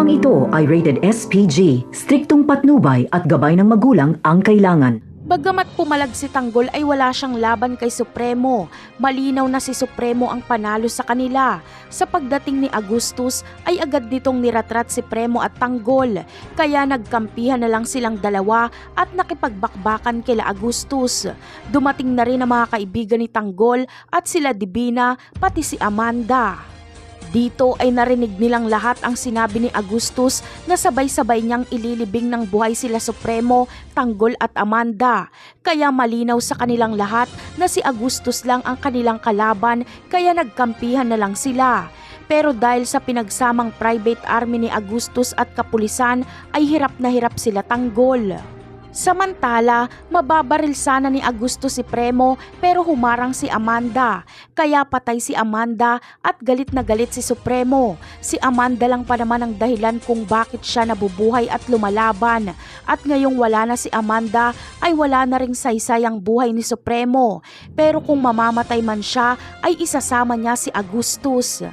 Programang ito ay rated SPG, striktong patnubay at gabay ng magulang ang kailangan. Bagamat pumalag si Tanggol ay wala siyang laban kay Supremo. Malinaw na si Supremo ang panalo sa kanila. Sa pagdating ni Agustus ay agad nitong niratrat si Premo at Tanggol. Kaya nagkampihan na lang silang dalawa at nakipagbakbakan kila Agustus. Dumating na rin ang mga kaibigan ni Tanggol at sila Divina pati si Amanda. Dito ay narinig nilang lahat ang sinabi ni Agustus na sabay-sabay niyang ililibing ng buhay sila Supremo, Tanggol at Amanda. Kaya malinaw sa kanilang lahat na si Agustus lang ang kanilang kalaban kaya nagkampihan na lang sila. Pero dahil sa pinagsamang private army ni Agustus at kapulisan ay hirap na hirap sila Tanggol. Samantala, mababaril sana ni Agustus si Premo pero humarang si Amanda. Kaya patay si Amanda at galit na galit si Supremo. Si Amanda lang pa naman ang dahilan kung bakit siya nabubuhay at lumalaban. At ngayong wala na si Amanda ay wala na ring saysay ang buhay ni Supremo. Pero kung mamamatay man siya ay isasama niya si Agustus.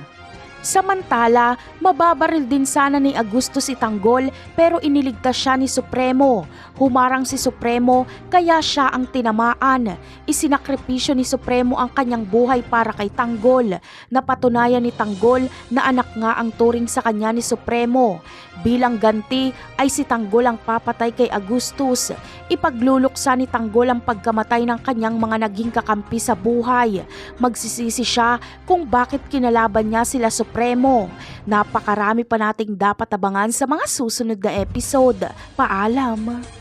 Samantala, mababaril din sana ni Agustus si Tanggol pero iniligtas siya ni Supremo. Humarang si Supremo kaya siya ang tinamaan. Isinakripisyo ni Supremo ang kanyang buhay para kay Tanggol. Napatunayan ni Tanggol na anak nga ang turing sa kanya ni Supremo. Bilang ganti ay si Tanggol ang papatay kay Agustus. Ipagluluksa ni Tanggol ang pagkamatay ng kanyang mga naging kakampi sa buhay. Magsisisi siya kung bakit kinalaban niya sila Supremo. Napakarami pa nating dapat abangan sa mga susunod na episode. Paalam!